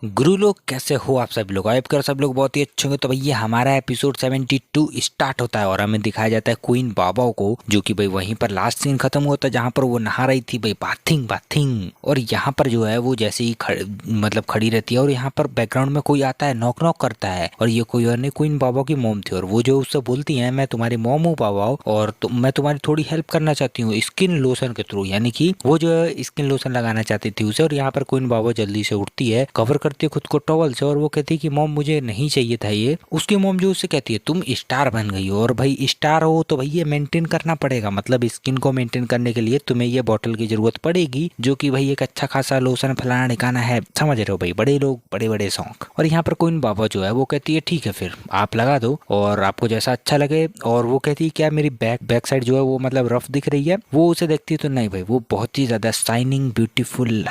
गुरु लोग कैसे हो आप सब लोग। आइब कर सब लोग बहुत ही अच्छे होंगे। तो भैया हमारा एपिसोड 72 स्टार्ट होता है और हमें दिखाया जाता है क्वीन बाबा को, जो कि भाई वहीं पर लास्ट सीन खत्म होता है जहाँ पर वो नहा रही थी भाई, बाथिंग बाथिंग। और यहाँ पर जो है वो जैसे ही मतलब खड़ी रहती है और यहाँ पर बैकग्राउंड में कोई आता है, नॉक नॉक करता है और ये कोई और नहीं, क्वीन बाबा की मोम थी। और वो जो उससे बोलती है मैं तुम्हारी मोम हूँ बाबा और मैं तुम्हारी थोड़ी हेल्प करना चाहती हूँ स्किन लोशन के थ्रू, यानी कि वो जो है स्किन लोशन लगाना चाहती थी उसे। और यहाँ पर क्वीन बाबा जल्दी से उठती है, कवर करती है खुद को टॉवल से और वो कहती है कि मॉम मुझे नहीं चाहिए था ये। उसकी मॉम जो उससे कहती है तुम स्टार बन गई हो और भाई स्टार हो तो भाई ये मेंटेन करना पड़ेगा, मतलब स्किन को मेंटेन करने के लिए तुम्हें ये बॉटल की जरूरत पड़ेगी, जो कि भाई एक अच्छा खासा लोशन फलाना ठिकाना है, समझ रहे हो भाई, बड़े लोग बड़े बड़े शौक। और यहाँ पर क्वीन बाबा जो है वो कहती है ठीक है फिर आप लगा दो और आपको जैसा अच्छा लगे। और वो कहती है क्या मेरी बैक साइड जो है वो मतलब रफ दिख रही है। वो उसे देखती है तो नहीं भाई वो बहुत ही ज्यादा शाइनिंग ब्यूटीफुल।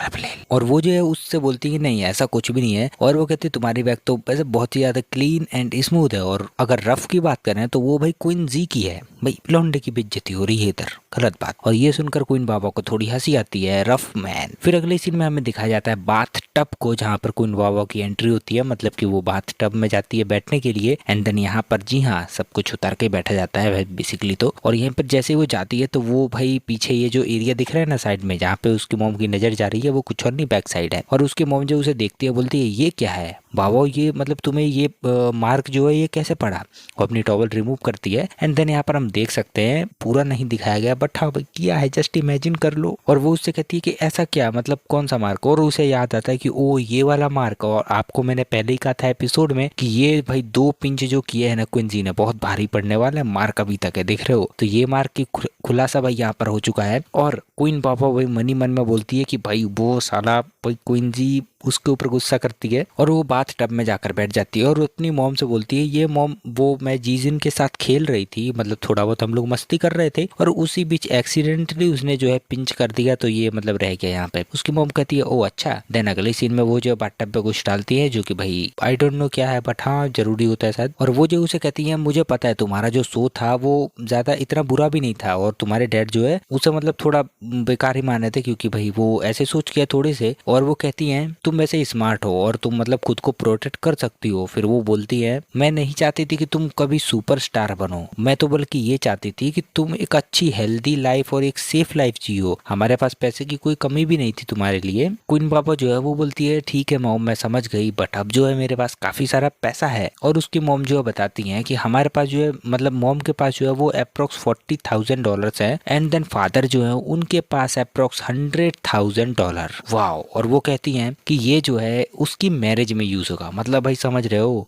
और वो जो है उससे बोलती है नहीं ऐसा कुछ भी नहीं है। और वो कहती है तुम्हारी बैग तो वैसे बहुत ही ज्यादा क्लीन एंड स्मूथ है। और अगर रफ की बात करें तो वो भाई क्वीन जी की है भाई, लौंडे की बेइज्जती हो रही है इधर, गलत बात। और ये सुनकर क्वीन बाबा को थोड़ी हंसी आती है, रफ मैन। फिर अगले सीन में हमें दिखाया जाता है बाथ टब को, जहाँ पर क्वीन बाबा की एंट्री होती है, मतलब कि वो बाथ टब में जाती है बैठने के लिए। एंड देन यहाँ पर जी हाँ सब कुछ उतार के बैठा जाता है बेसिकली तो। और यहाँ पर जैसे वो जाती है तो वो भाई पीछे ये जो एरिया दिख रहा है ना साइड में जहाँ पे उसकी मोम की नजर जा रही है वो कुछ और नहीं बैक साइड है। और उसकी मोम जो उसे देखती है बोलती है ये क्या है बाबा, ये मतलब तुम्हें ये मार्क जो है ये कैसे पड़ा। वो अपनी टॉवल रिमूव करती है एंड देन यहाँ पर हम देख सकते हैं, पूरा नहीं दिखाया गया बट हाँ भाई किया है, जस्ट इमेजिन कर लो। और वो उससे कहती है कि ऐसा क्या मतलब कौन सा मार्क। और उसे याद आता है कि ओ ये वाला मार्क, और आपको मैंने पहले ही कहा था एपिसोड में कि ये भाई 2 पिंच जो किए है ना क्विंजी ने बहुत भारी पड़ने वाला है, मार्क अभी तक है देख रहे हो। तो ये मार्क की खुलासा भाई यहाँ पर हो चुका है। और क्वीन पापा वही मनी मन में बोलती है कि भाई वो साला भाई क्वीन जी उसके ऊपर गुस्सा करती है और वो बाथ टब में जाकर बैठ जाती है और अपनी मॉम से बोलती है ये मॉम वो मैं जीजिन के साथ खेल रही थी, मतलब थोड़ा बहुत हम लोग मस्ती कर रहे थे और उसी बीच एक्सीडेंटली उसने जो है पिंच कर दिया तो ये मतलब रह गया यहाँ पे। उसकी मॉम कहती है ओ अच्छा। देन अगले सीन में वो जो बाथ टब पे कुछ डालती है जो कि भाई आई डोंट नो क्या है बट हाँ जरूरी होता है शायद। और वो जो उसे कहती है मुझे पता है तुम्हारा जो शो था वो ज्यादा इतना बुरा भी नहीं था और तुम्हारे डैड जो है उसे मतलब थोड़ा बेकार ही माने थे क्योंकि भाई वो ऐसे सोच किया थोड़े से। और वो कहती है तुम वैसे स्मार्ट हो और तुम मतलब खुद को प्रोटेक्ट कर सकती हो। फिर वो बोलती है मैं नहीं चाहती थी कि तुम कभी सुपरस्टार बनो, मैं तो बल्कि ये चाहती थी कि तुम एक अच्छी हेल्दी लाइफ और एक सेफ लाइफ जियो, हमारे पास पैसे की कोई कमी भी नहीं थी तुम्हारे लिए। क्वीन पापा जो है वो बोलती है ठीक है मॉम मैं समझ गई बट अब जो है मेरे पास काफी सारा पैसा है। और उसकी मॉम जो है बताती है कि हमारे पास जो है मतलब मॉम के पास जो है वो अप्रोक्स $40,000 है एंड देन फादर जो है उनके पास अप्रोक्स $100,000। वाओ। और वो कहती हैं कि ये जो है उसकी मैरिज में यूज होगा, मतलब भाई समझ रहे हो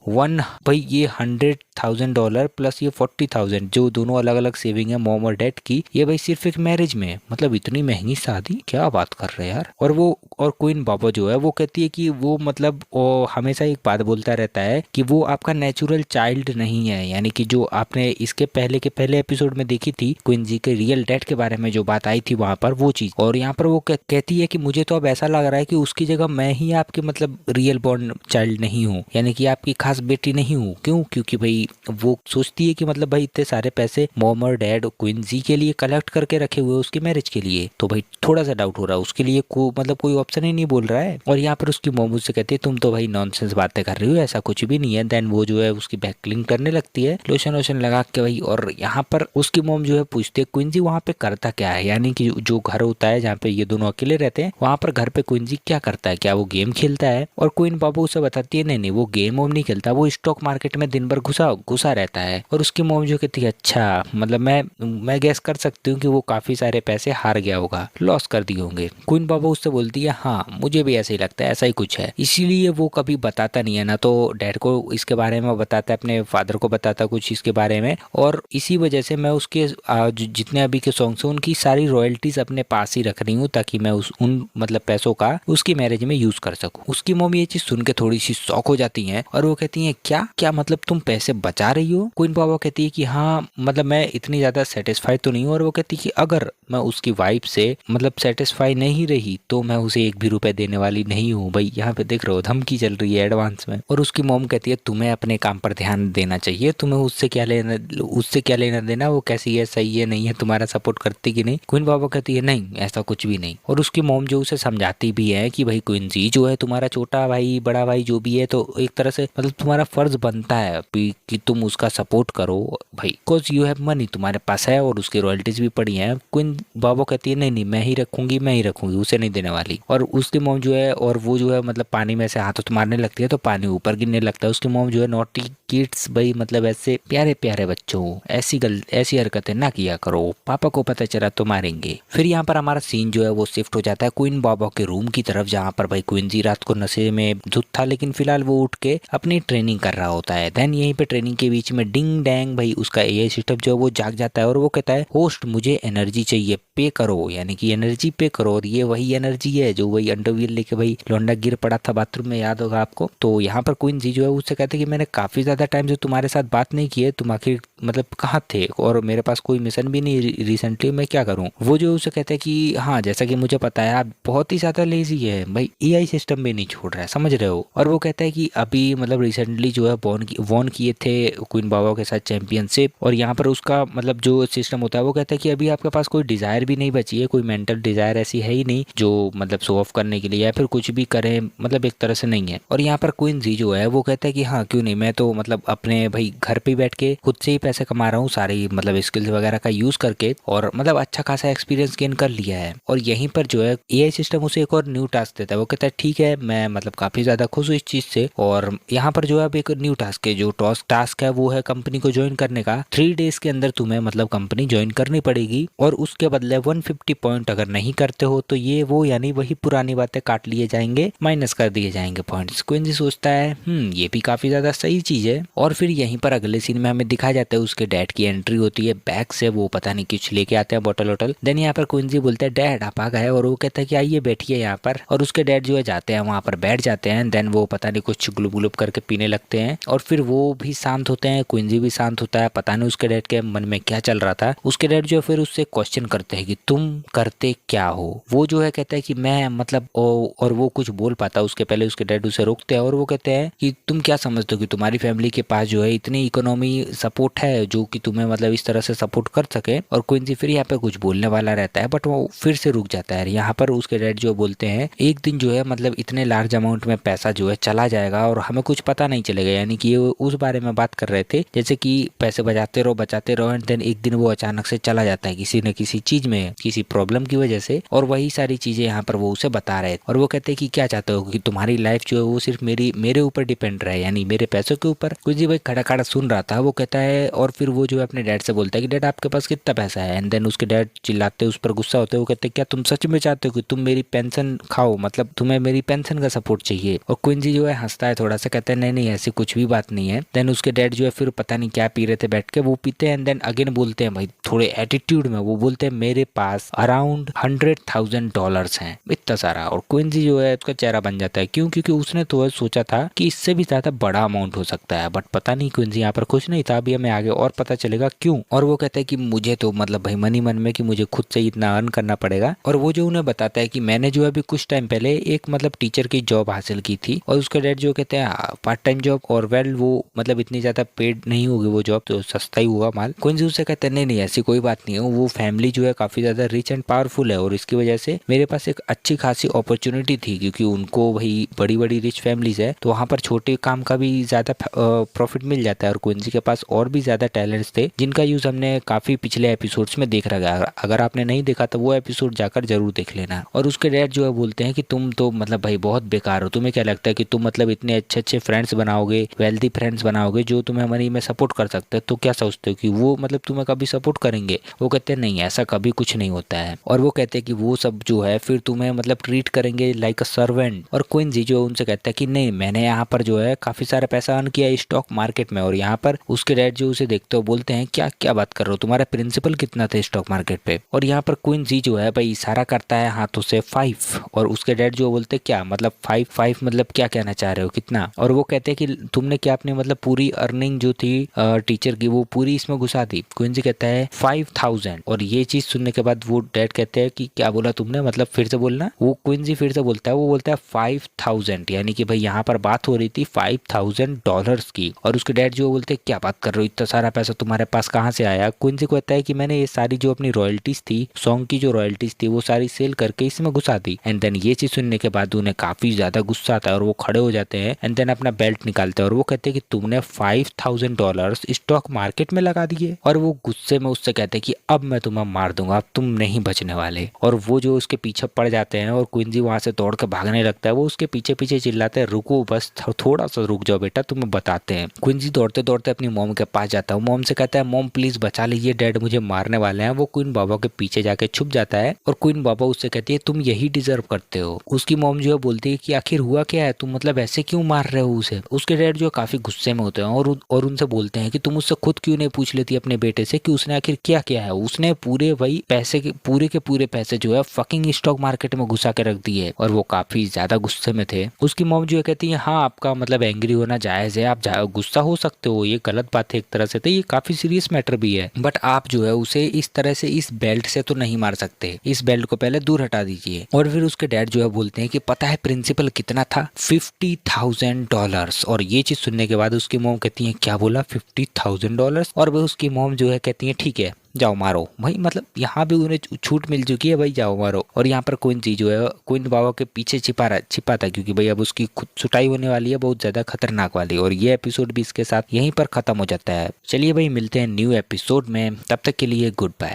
भाई ये $100,000 प्लस ये 40,000 जो दोनों अलग अलग सेविंग है मॉम और डैड की, ये भाई सिर्फ एक मैरिज में, मतलब इतनी महंगी शादी क्या बात कर रहे हैं यार। और क्वीन बाबा जो है वो कहती है कि वो मतलब वो हमेशा एक बात बोलता रहता है कि वो आपका नेचुरल चाइल्ड नहीं है, यानी कि जो आपने इसके पहले के पहले एपिसोड में देखी थी क्वीन जी के रियल डैड के बारे में जो बात आई थी वहां पर वो चीज। और यहाँ पर वो कहती है कि मुझे तो अब ऐसा लग रहा है कि उसकी जगह मैं ही आपके मतलब रियल बॉर्न चाइल्ड नहीं हूँ, यानी कि आपकी खास बेटी नहीं हूँ। क्यों? क्योंकि भाई वो सोचती है कि मतलब भाई इतने सारे पैसे मॉम और डैड क्वीन जी के लिए कलेक्ट करके रखे हुए उसकी मैरिज के लिए, तो भाई थोड़ा सा डाउट हो रहा है उसके लिए मतलब कोई ऑप्शन ही नहीं बोल रहा है। और यहाँ पर उसकी मॉम उससे कहती है तुम तो भाई नॉनसेंस बातें कर रही हो, ऐसा कुछ भी नहीं है। देन वो जो है उसकी बैक क्लीन करने लगती है लोशन वोशन लगा के भाई। और यहाँ पर उसकी मॉम जो है पूछती है क्वीन जी वहाँ पे करता क्या है, यानी कि जो घर होता है जहाँ पे ये दोनों अकेले रहते हैं वहां पर घर पे क्वीन जी क्या करता है, क्या वो गेम खेलता है। और क्वीन बाबू उसे बताती है नहीं नहीं वो गेम वोम नहीं खेलता, वो स्टॉक मार्केट में दिन भर घुसा रहता है। और उसकी मॉम जो कहती है अच्छा मतलब मैं गैस कर सकती हूँ कि वो काफी सारे पैसे हार गया होगा, लॉस कर दिए होंगे। क्वीन बाबू उससे बोलती है हाँ मुझे भी ऐसा ही लगता है, ऐसा ही कुछ है, इसीलिए वो कभी बताता नहीं है, ना तो डैड को इसके बारे में बताता है, अपने फादर को बताता कुछ इसके बारे में। और इसी वजह से मैं उसके जितने अभी के सॉन्ग्स हैं उनकी सारी रॉयल्टीज अपने पास ही रख रही हूँ ताकि मैं उन मतलब पैसों का उसकी मैरिज में यूज कर सकूं। उसकी मम्मी ये चीज सुन के थोड़ी सी शॉक हो जाती हैं और वो कहती हैं क्या क्या मतलब तुम पैसे बचा रही हो। क्वीन बाबा कहती है कि हाँ मतलब मैं इतनी ज्यादा सेटिस्फाइड तो नहीं हूँ। और वो कहती है कि अगर मैं उसकी वाइफ से मतलब सेटिस्फाई नहीं रही तो मैं उसे एक भी रुपए देने वाली नहीं हूँ। भाई यहाँ पे देख रहे हो धमकी चल रही है एडवांस में। और उसकी मॉम कहती है तुम्हें अपने काम पर ध्यान देना चाहिए, तुम्हें उससे क्या लेना देना, वो कैसी है सही है नहीं है, तुम्हारा सपोर्ट करती कि नहीं। क्वीन बाबा कहती है नहीं ऐसा कुछ भी नहीं। और उसकी मॉम जो उसे समझाती भी है कि भाई क्वीन जी जो है तुम्हारा छोटा भाई बड़ा भाई जो भी है, तो एक तरह से मतलब तुम्हारा फर्ज बनता है कि तुम उसका सपोर्ट करो भाई, बिकॉज यू हैव मनी, तुम्हारे पास है और उसकी रॉयल्टीज भी पड़ी हैं। क्वीन बाबा कहती है नहीं नहीं मैं ही रखूंगी, उसे नहीं देने वाली। और उसकी मॉम जो है, और वो जो है मतलब पानी में से हाथों मारने लगती है तो पानी ऊपर गिरने लगता है। उसकी मॉम जो है नॉटी किड्स भाई, मतलब ऐसे प्यारे प्यारे बच्चों ऐसी हरकतें ना किया करो, पापा को पता चला तो मारेंगे। फिर यहाँ पर हमारा सीन जो है वो शिफ्ट हो जाता है क्वीन बाबा के रूम की तरफ, जहाँ पर भाई क्वीन जी रात को नशे में धुत था, लेकिन फिलहाल वो उठ के अपनी ट्रेनिंग कर रहा होता है। देन यहीं पे ट्रेनिंग के बीच में डिंग डैंग भाई उसका एआई सिस्टम जो है वो जाग जाता है और वो कहता है होस्ट मुझे एनर्जी चाहिए, पे करो, यानी कि एनर्जी पे करो। और ये वही एनर्जी है जो वही अंडरवियर लेके भाई लौंडा गिर पड़ा था बाथरूम में, याद होगा आपको। तो यहाँ पर क्वीन जी जो है उससे कहते हैं कि मैंने काफी ज्यादा टाइम से तुम्हारे साथ बात नहीं की है, तुम आखिर मतलब कहाँ थे, और मेरे पास कोई मिशन भी नहीं रिसेंटली, मैं क्या करूँ। वो जो उसे कहते हैं कि हाँ जैसा कि मुझे पता है आप बहुत ही ज्यादा लेजी है भाई, एआई सिस्टम भी नहीं छोड़ रहा है, समझ रहे हो। और वो कहता है कि अभी मतलब रिसेंटली जो है वॉन किए थे क्वीन बाबा के साथ चैंपियनशिप, और यहाँ पर उसका मतलब जो सिस्टम होता है वो कहता है कि अभी आपके पास कोई डिजायर भी नहीं बची है, कोई मेंटल डिजायर ऐसी है ही नहीं जो मतलब शो ऑफ करने के लिए या फिर कुछ भी करे, मतलब एक तरह से नहीं है। और यहाँ पर क्वीन जी जो है वो कहता है कि हाँ क्यों नहीं, मैं तो मतलब अपने भाई घर पे बैठ के खुद से ही पैसे कमा रहा हूँ, सारी मतलब स्किल्स वगैरह का यूज करके, और मतलब अच्छा खासा एक्सपीरियंस गेन कर लिया है। और यहीं पर जो है एआई सिस्टम उसे एक और न्यू टास्क देता है। वो कहता है ठीक है मैं मतलब काफी ज्यादा खुश हूँ इस चीज से, और यहाँ पर जो है अब एक न्यू टास्क है, जो टास्क है वो है कंपनी को ज्वाइन करने का। 3 डेज के अंदर तुम्हें मतलब कंपनी ज्वाइन करनी पड़ेगी, और उसके बदले 150 पॉइंट अगर नहीं करते हो तो ये वो यानी वही पुरानी बातें काट लिए जाएंगे, माइनस कर दिए जाएंगे पॉइंट्स। क्वीन जी सोचता है ये भी काफी ज्यादा सही चीज है। और फिर यहीं पर अगले सीन में हमें दिखाया जाता है उसके डैड की एंट्री होती है, बैग से वो पता नहीं कुछ लेके आते हैं बॉटल वॉटल। देन यहाँ पर क्वीन जी बोलते हैं डैड आप आ गए, और वो कहता है कि आइए बैठिए यहाँ पर, और उसके डैड जो है जाते हैं वहां पर बैठ जाते हैं। देन वो पता नहीं कुछ ग्लुब ग्लुब करके पीने लगते हैं, और फिर वो भी शांत होते हैं, क्वीन जी भी शांत होता है। पता नहीं उसके डैड के मन में क्या चल रहा था। उसके डैड जो है फिर उससे क्वेश्चन करते हैं कि तुम करते क्या हो। वो जो है कहता है कि मैं मतलब और वो कुछ बोल पाता उसके पहले उसके डैड उसे रोकते हैं, और वो कहते हैं कि तुम क्या समझते हो कि तुम्हारी फैमिली के पास जो है इतनी इकोनॉमी सपोर्ट है जो कि तुम्हें मतलब इस तरह से सपोर्ट कर सके। और क्वीन जी फिर यहाँ पे कुछ बोलने वाला रहता है बट वो फिर से रुक जाता है। यहाँ पर उसके डैड जो बोलते हैं एक दिन जो है मतलब इतने लार्ज अमाउंट में पैसा जो है चला जाएगा और हमें कुछ पता नहीं चलेगा, यानी कि ये उस बारे में बात कर रहे थे जैसे कि पैसे बचाते रहो एंड देन एक दिन वो अचानक से चला जाता है किसी न किसी चीज में, किसी प्रॉब्लम की वजह से। और वही सारी चीजें यहाँ पर वो उसे बता रहे हैं, और वो कहते हैं कि क्या चाहते हो कि तुम्हारी लाइफ जो है वो सिर्फ मेरे ऊपर डिपेंड रहे, यानी मेरे पैसों के ऊपर। कुछ जी भाई खड़ा खड़ा सुन रहा था। वो कहता है और फिर वो जो है अपने डैड से बोलता है कि डैड आपके पास कितना पैसा है, एंड देन उसके डैड चिल्लाते उस पर गुस्सा होते हैं। वो कहते हैं क्या तुम सच में चाहते हो कि तुम मेरी पेंशन खाओ, मतलब तुम्हें मेरी पेंशन का सपोर्ट चाहिए। और क्वीन जी जो है हंसता है थोड़ा सा, कहता है नहीं नहीं ऐसी कुछ भी बात नहीं है। देन उसके डैड जो है फिर पता नहीं क्या पी रहे थे बैठ के, वो पीते हैं एंड देन अगेन बोलते हैं भाई थोड़े एटीट्यूड में, वो बोलते हैं मेरे पास अराउंड $100,000 हैं, इतना सारा। और क्वीन जी जो है उसका चेहरा बन जाता है, क्यों? क्योंकि उसने तो सोचा था कि इससे भी ज्यादा बड़ा अमाउंट हो सकता है, बट पता नहीं क्वीन जी यहाँ पर खुश नहीं था। अभी हमें आगे और पता चलेगा क्यों। और वो कहता है कि मुझे तो मतलब भाई मन ही मन में कि मुझे खुद से इतना अर्न करना पड़ेगा। और वो जो उन्हें बताता है कि मैंने जो अभी कुछ टाइम पहले एक मतलब टीचर की जॉब हासिल की थी, और उसका डैड जो कहते हैं पार्ट टाइम जॉब, और वेल वो मतलब इतनी ज्यादा पेड नहीं होगी वो जॉब, तो सस्ता ही हुआ माल। क्वीन जी उससे कहते हैं नहीं नहीं ऐसी कोई बात नहीं है, वो फैमिली जो है काफी ज्यादा रिच एंड पावरफुल है, और इसकी वजह से मेरे पास एक अच्छी खासी अपॉर्चुनिटी थी, क्योंकि उनको वही बड़ी बड़ी रिच फैमिलीज है तो वहां पर छोटे काम का भी ज्यादा प्रॉफिट मिल जाता है। और क्वीन जी के पास और भी ज्यादा टैलेंट्स थे जिनका यूज हमने काफी पिछले एपिसोड्स में देख रखा है। अगर आपने नहीं देखा तो वो एपिसोड जाकर जरूर देख लेना। और उसके डैड जो है बोलते हैं कि तुम तो मतलब भाई बहुत बेकार हो, तुम्हें क्या लगता है कि तुम मतलब इतने अच्छे अच्छे फ्रेंड्स बनाओगे, वेल्दी फ्रेंड्स बनाओगे जो तुम्हें मनी में सपोर्ट कर सकते हैं, तो क्या सोचते हो कि वो मतलब तुम्हें कभी सपोर्ट करेंगे? वो कहते हैं नहीं ऐसा कभी कुछ नहीं होता है। और वो कहते हैं कि वो सब जो है फिर तुम्हें मतलब ट्रीट करेंगे लाइक अ सर्वेंट। और क्वीन जी जो उनसे कहता है कि नहीं मैंने यहाँ पर जो है काफी सारा पैसा अर्न किया स्टॉक मार्केट में। और यहाँ पर उसके डैड जो उसे देखते हो बोलते हैं क्या क्या बात कर रहे हो, तुम्हारा प्रिंसिपल कितना था स्टॉक मार्केट पे? और यहाँ पर क्वीन जी जो है भाई इशारा करता है हाथों से 5, और उसके डैड जो बोलते क्या मतलब 5 मतलब क्या कहना चाह रहे हो कितना? और वो कहते हैं कि तुमने क्या अपने मतलब पूरी अर्निंग जो थी टीचर की वो पूरी इसमें घुसा दी। क्वीन जी कहता है 5,000। और ये चीज सुनने सुनने के बाद वो डैड कहते हैं कि क्या बोला तुमने, मतलब फिर से बोलना। वो क्विंसी फिर से बोलता है, वो बोलता है 5000, यानी कि भाई यहाँ पर बात हो रही थी $5000 की। और उसके डैड जो बोलते हैं क्या बात कर रहे हो, इतना सारा पैसा तुम्हारे पास कहाँ से आया। क्विंसी को कहता है कि मैंने ये सारी जो अपनी रॉयल्टीज थी, सॉन्ग की जो रॉयल्टीज थी, वो सारी सेल करके इसमें घुसा दी। एंड देन ये चीज सुनने के बाद उन्हें काफी ज्यादा गुस्सा आता है और वो खड़े हो जाते हैं। एंड देन अपना बेल्ट निकालते हैं और वो कहते हैं कि तुमने $5000 स्टॉक मार्केट में लगा दिए। और वो गुस्से में उससे कहते हैं कि अब मैं तुम्हें मार दूंगा, अब तुम नहीं बचने वाले। और वो जो उसके पीछे पड़ जाते हैं और क्विंसी वहां से दौड़ कर भागने लगता है। वो उसके पीछे पीछे चिल्लाते हैं, रुको बस थोड़ा सा रुक जाओ बेटा, तुम्हें बताते हैं। क्विंसी दौड़ते दौड़ते अपनी मॉम के पास जाता है। मॉम से कहता है मॉम प्लीज बचा लीजिए, डैड मुझे मारने वाले हैं। वो क्वीन बाबा के पीछे जाके छुप जाता है और क्वीन बाबा उससे कहती है तुम यही डिजर्व करते हो। उसकी मॉम जो है बोलती है कि आखिर हुआ क्या है, तुम मतलब ऐसे क्यों मार रहे हो उसे। उसके डैड जो काफी गुस्से में होते हैं और उनसे बोलते हैं कि तुम उससे खुद क्यों नहीं पूछ लेती अपने बेटे से कि उसने आखिर क्या किया है। उसने पूरे वही पैसे के पूरे पैसे जो है फकिंग स्टॉक मार्केट में घुसा के रख दिए। और वो काफी ज्यादा गुस्से में थे। उसकी मॉम जो है कहती है हाँ आपका मतलब एंग्री होना जायज है, आप गुस्सा हो सकते हो, ये गलत बात है एक तरह से, तो ये काफी सीरियस मैटर भी है, बट आप जो है उसे इस तरह से इस बेल्ट से तो नहीं मार सकते, इस बेल्ट को पहले दूर हटा दीजिए। और फिर उसके डैड जो है बोलते हैं कि पता है प्रिंसिपल कितना था, $50,000। और ये चीज सुनने के बाद उसकी मॉम कहती है क्या बोला, $50,000। और वह उसकी मॉम जो है कहती है ठीक है जाओ मारो भाई, मतलब यहाँ भी उन्हें छूट मिल चुकी है भाई, जाओ मारो। और यहाँ पर क्विंसी जो है क्वीन बाबा के पीछे छिपा था क्योंकि भाई अब उसकी खुद सुटाई होने वाली है, बहुत ज्यादा खतरनाक वाली। और ये एपिसोड भी इसके साथ यहीं पर खत्म हो जाता है। चलिए भाई मिलते हैं न्यू एपिसोड में, तब तक के लिए गुड बाय।